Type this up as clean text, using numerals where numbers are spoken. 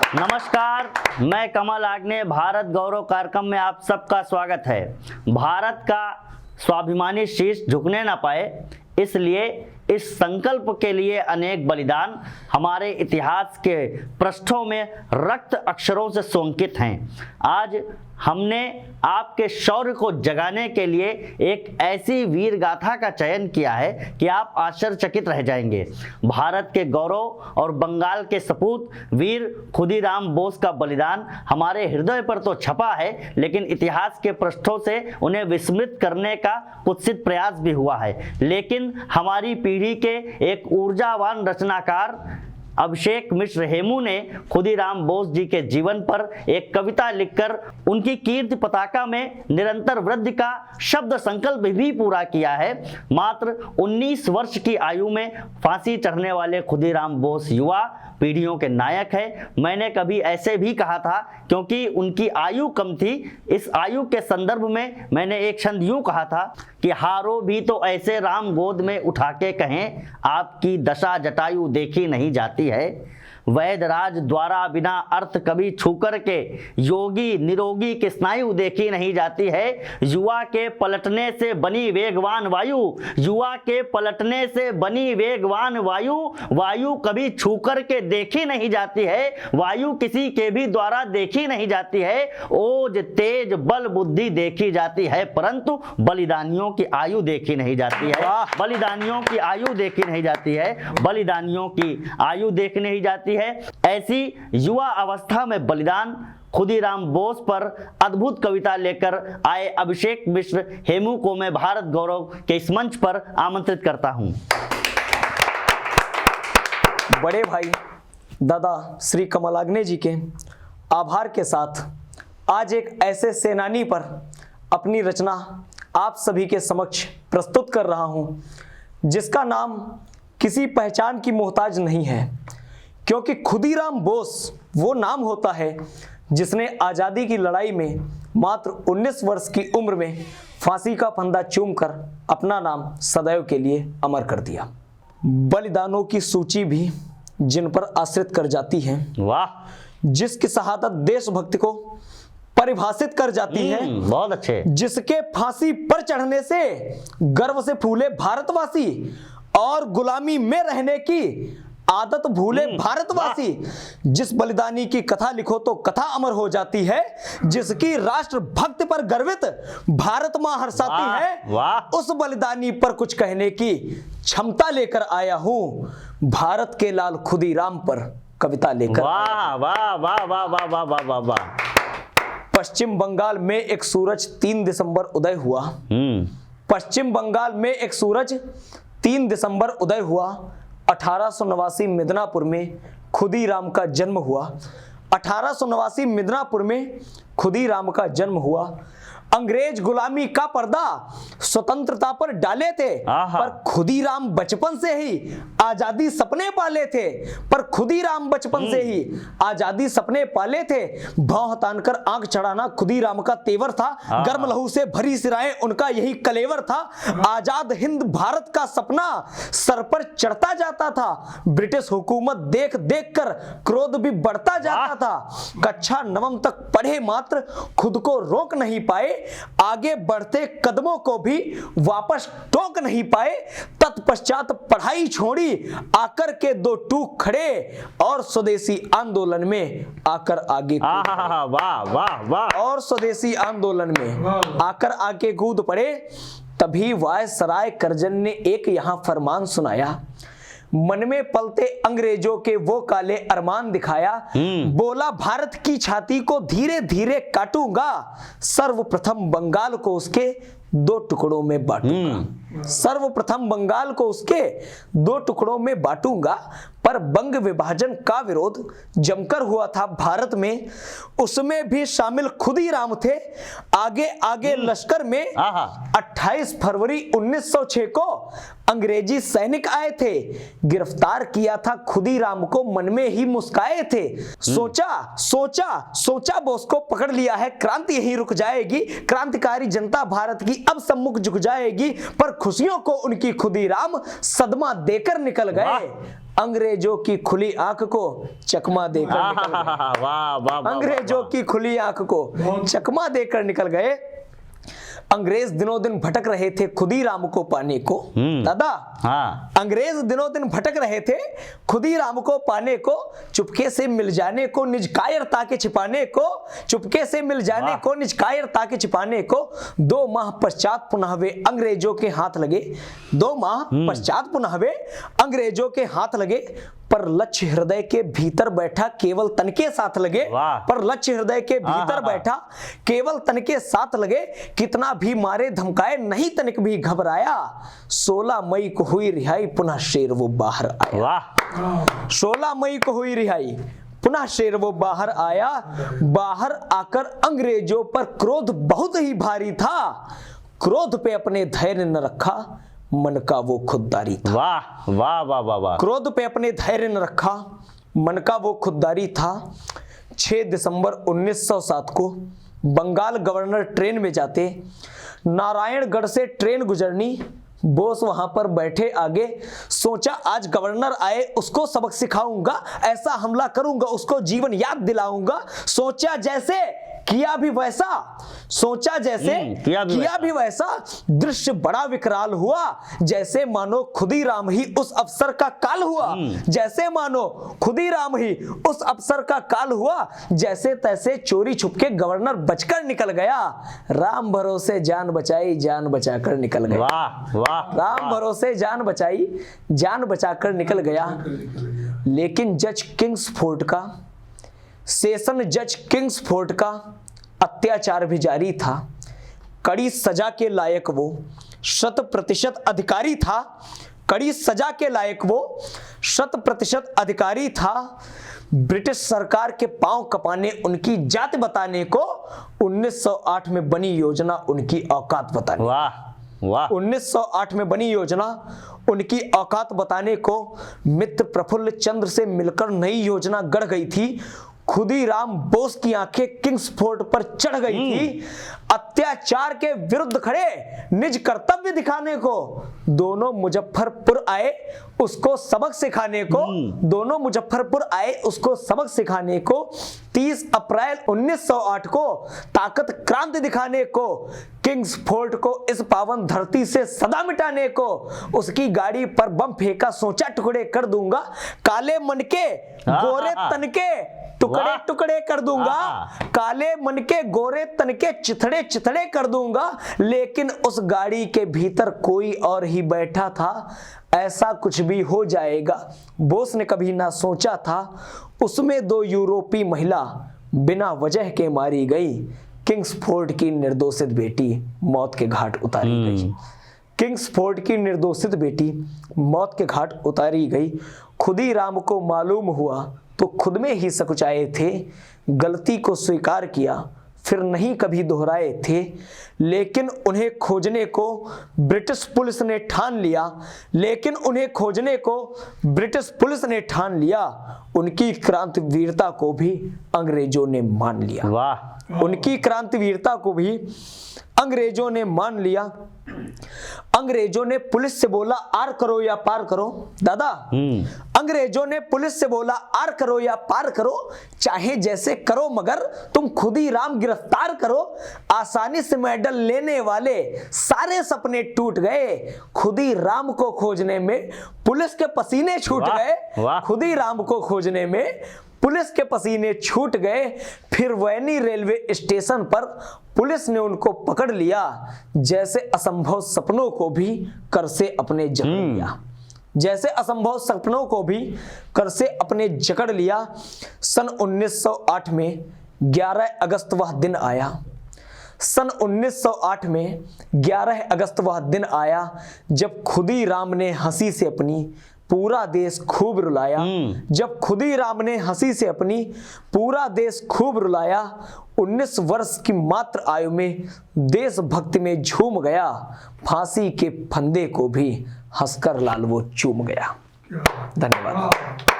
नमस्कार, मैं कमल आग्ने भारत गौरव कार्यक्रम में आप सबका स्वागत है। भारत का स्वाभिमानी शीश झुकने ना पाए, इसलिए इस संकल्प के लिए अनेक बलिदान हमारे इतिहास के पृष्ठों में रक्त अक्षरों से सुअंकित हैं। आज हमने आपके शौर्य को जगाने के लिए एक ऐसी वीर गाथा का चयन किया है कि आप आश्चर्यचकित रह जाएंगे। भारत के गौरव और बंगाल के सपूत वीर खुदीराम बोस का बलिदान हमारे हृदय पर तो छपा है, लेकिन इतिहास के पृष्ठों से उन्हें विस्मृत करने का कुत्सित प्रयास भी हुआ है। लेकिन हमारी पीढ़ी के एक ऊर्जावान रचनाकार अभिषेक मिश्र हेमू ने खुदीराम बोस जी के जीवन पर एक कविता लिखकर उनकी कीर्ति पताका में निरंतर वृद्धि का शब्द संकल्प भी पूरा किया है। मात्र 19 वर्ष की आयु में फांसी चढ़ने वाले खुदीराम बोस युवा पीढ़ियों के नायक है। मैंने कभी ऐसे भी कहा था, क्योंकि उनकी आयु कम थी। इस आयु के संदर्भ में मैंने एक छंद यूं कहा था कि हारो भी तो ऐसे राम गोद में उठा के कहें, आपकी दशा जटायु देखी नहीं जाती है। वैदराज द्वारा बिना अर्थ कभी छूकर के योगी निरोगी की स्नायु देखी नहीं जाती है। युवा के पलटने से बनी वेगवान वायु, युवा के पलटने से बनी वेगवान वायु, वायु कभी छूकर के देखी नहीं जाती है। वायु किसी के भी द्वारा देखी नहीं जाती है। ओज तेज बल बुद्धि देखी जाती है, परंतु बलिदानियों की आयु देखी नहीं जाती है। बलिदानियों की आयु देखी नहीं जाती है। बलिदानियों की आयु देखी नहीं जाती है। ऐसी युवा अवस्था में बलिदान खुदीराम बोस पर अद्भुत कविता लेकर आए अभिषेक मिश्र हेमू को मैं भारत गौरव के इस मंच पर आमंत्रित करता हूं। बड़े भाई दादा श्री कमल आग्ने जी के आभार के साथ आज एक ऐसे सेनानी पर अपनी रचना आप सभी के समक्ष प्रस्तुत कर रहा हूं, जिसका नाम किसी पहचान की मोहताज नहीं है, क्योंकि खुदीराम बोस वो नाम होता है जिसने आज़ादी की लड़ाई में मात्र 19 वर्ष की उम्र में फांसी का फंदा चूमकर अपना नाम सदैव के लिए अमर कर दिया। बलिदानों की सूची भी जिन पर आश्रित कर जाती है, वाह, जिसकी शहादत देशभक्ति को परिभाषित कर जाती है, बहुत अच्छे, जिसके फांसी पर चढ़ने से गर्व से फूले भारतवासी और गुलामी में रहने की आदत भूले भारतवासी, जिस बलिदानी की कथा लिखो तो कथा अमर हो जाती है, जिसकी राष्ट्र भक्ति पर गर्वित भारत मां हर्षाती है, उस बलिदानी पर कुछ कहने की क्षमता लेकर आया हूं भारत के लाल खुदीराम पर कविता लेकर। वाह वाह वाह वाह वाह वाह वाह वाह वाह। पश्चिम बंगाल में एक सूरज 3 दिसंबर उदय हुआ। पश्चिम बंगाल में एक सूरज 3 दिसंबर उदय हुआ। 1889 मिदनापुर में खुदीराम का जन्म हुआ। 1889 मिदनापुर में खुदीराम का जन्म हुआ। अंग्रेज गुलामी का पर्दा स्वतंत्रता पर डाले थे, पर खुदीराम बचपन से ही आजादी सपने पाले थे। पर खुदीराम बचपन से ही आजादी सपने पाले थे। भौं तानकर आंख चढ़ाना खुदीराम का तेवर था। गर्म लहू से भरी सिराएं उनका यही कलेवर था। आजाद हिंद भारत का सपना सर पर चढ़ता जाता था। ब्रिटिश हुकूमत देख देख कर क्रोध भी बढ़ता जाता था। कक्षा 9वीं तक पढ़े, मात्र खुद को रोक नहीं पाए। आगे बढ़ते कदमों को भी वापस टोक नहीं पाए। तत्पश्चात पढ़ाई छोड़ी, आकर के 2 टूक खड़े और स्वदेशी आंदोलन में आकर आगे वाह वाह वाह। और स्वदेशी आंदोलन में आकर आगे कूद पड़े। तभी वायसराय करजन ने एक यहां फरमान सुनाया। मन में पलते अंग्रेजों के वो काले अरमान दिखाया। बोला भारत की छाती को धीरे धीरे काटूंगा, सर्वप्रथम बंगाल को उसके 2 टुकड़ों में बांटूंगा। सर्वप्रथम बंगाल को उसके 2 टुकड़ों में बांटूंगा। पर बंग विभाजन का विरोध जमकर हुआ था भारत में, उसमें भी शामिल खुदीराम थे। आगे आगे लश्कर में 28 फरवरी 1906 को अंग्रेजी सैनिक आए थे। गिरफ्तार किया था खुदीराम को, मन में ही मुस्काए थे। सोचा बोस को पकड़ लिया है, क्रांति यहीं रुक जाएगी। क्रांतिकारी जनता भारत की अब सम्मुख झुक जाएगी। पर खुशियों को उनकी खुदीराम सदमा देकर निकल गए। अंग्रेजों की खुली आंख को चकमा देकर निकल गए। वाह वाह, अंग्रेजों की खुली आंख को चकमा देकर निकल गए। अंग्रेज दिनों दिन भटक रहे थे खुदीराम को पाने को। दादा, हाँ, अंग्रेज दिनों दिन भटक रहे थे खुदीराम को पाने को, चुपके से मिल जाने को निज कायरता के छिपाने को, चुपके से मिल जाने को निज कायरता के छिपाने को। 2 माह पश्चात पुनः वे अंग्रेजों के हाथ लगे। 2 माह पश्चात पुनः वे अंग्रेजों के हाथ लगे। पर लक्ष्य हृदय के भीतर बैठा केवल तन के साथ लगे। पर लक्ष्य हृदय के भीतर बैठा केवल तन के साथ लगे। कितना भी मारे धमकाए नहीं तनिक भी घबराया। 16 मई को हुई रिहाई पुनः शेर वो बाहर आया। 16 मई को हुई रिहाई पुनः शेर वो बाहर आया। बाहर आकर अंग्रेजों पर क्रोध बहुत ही भारी था। क्रोध पे अपने धैर्य न रखा, मन का वो खुददारी था। वाह वाह वाह वाह वाह। क्रोध पे अपने धैर्य न रखा, मन का वो खुददारी था। 6 दिसंबर 1907 को बंगाल गवर्नर ट्रेन में जाते। नारायणगढ़ से ट्रेन गुजरनी। बोस वहां पर बैठे आगे। सोचा आज गवर्नर आए उसको सबक सिखाऊंगा, ऐसा हमला करूंगा उसको जीवन याद दिलाऊंगा। सोचा जैसे किया भी वैसा, सोचा जैसे किया भी वैसा। दृश्य बड़ा विकराल हुआ, जैसे मानो खुदीराम ही उस अफसर का काल हुआ। जैसे मानो खुदीराम ही उस अफसर का काल हुआ। जैसे तैसे चोरी छुपके गवर्नर बचकर निकल गया। राम भरोसे जान बचाई, जान बचाकर निकल गया। वाह वाह। राम भरोसे जान बचाई, जान बचाकर निकल गया। लेकिन जज किंग्सफोर्ड का, सेशन जज किंग्सफोर्ड का अत्याचार भी जारी था। कड़ी सजा के लायक वो 100% अधिकारी था। कड़ी सजा के लायक वो 100% अधिकारी था। ब्रिटिश सरकार के पांव कपाने, उनकी जात बताने को 1908 में बनी योजना उनकी औकात बताने। वाह वाह। 1908 में बनी योजना उनकी औकात बताने को मित्र प्रफुल्ल चंद्र से मिलकर नई योजना गढ़ गई थी। खुदीराम बोस की आंखें किंग्सफोर्ड पर चढ़ गई थी। अत्याचार के विरुद्ध खड़े निज कर्तव्य दिखाने को दोनों मुजफ्फरपुर आए उसको सबक सिखाने को। दोनों मुजफ्फरपुर आए उसको सबक सिखाने को। 30 अप्रैल 1908 को ताकत क्रांति दिखाने को, किंग्सफोर्ड को इस पावन धरती से सदा मिटाने को। उसकी गाड़ी पर बम फेंका, सोचा टुकड़े कर दूंगा। काले मन के गोरे तन के टुकड़े टुकड़े कर दूंगा। काले मन के गोरे तन के चिथड़े चिथड़े कर दूंगा। लेकिन उस गाड़ी के भीतर कोई और ही बैठा था। ऐसा कुछ भी हो जाएगा बोस ने कभी ना सोचा था। उसमें 2 यूरोपीय महिला बिना वजह के मारी गई। किंग्सफोर्ड की निर्दोषित बेटी मौत के घाट उतारी गई। किंग्सफोर्ड की निर्दोषित बेटी मौत के घाट उतारी गई। खुदीराम को मालूम हुआ तो खुद में ही सकुचाए थे। गलती को स्वीकार किया, फिर नहीं कभी दोहराए थे। लेकिन उन्हें खोजने को ब्रिटिश पुलिस ने ठान लिया। लेकिन उन्हें खोजने को ब्रिटिश पुलिस ने ठान लिया। उनकी क्रांतिवीरता को भी अंग्रेजों ने मान लिया। वाह। उनकी क्रांतिवीरता को भी अंग्रेजों ने मान लिया। अंग्रेजों ने पुलिस से बोला आर करो या पार करो। दादा, अंग्रेजों ने पुलिस से बोला आर करो या पार करो, चाहे जैसे करो मगर तुम खुदीराम गिरफ्तार करो। आसानी से मेडल लेने वाले सारे सपने टूट गए। खुदीराम को खोजने में पुलिस के पसीने छूट गए। खुदीराम को खोजने में पुलिस के पसीने छूट गए। फिर वैनी रेलवे स्टेशन पर पुलिस ने उनको पकड़ लिया। जैसे असंभव सपनों को भी कर से अपने जकड़ लिया। जैसे असंभव सपनों को भी कर से अपने जकड़ लिया। सन 1908 में 11 अगस्त वह दिन आया। सन 1908 में 11 अगस्त वह दिन आया जब खुदीराम ने हंसी से अपनी पूरा देश खूब रुलाया। जब खुदीराम ने हंसी से अपनी पूरा देश खूब रुलाया। 19 वर्ष की मात्र आयु में देशभक्ति में झूम गया। फांसी के फंदे को भी हंसकर लाल वो चूम गया। धन्यवाद।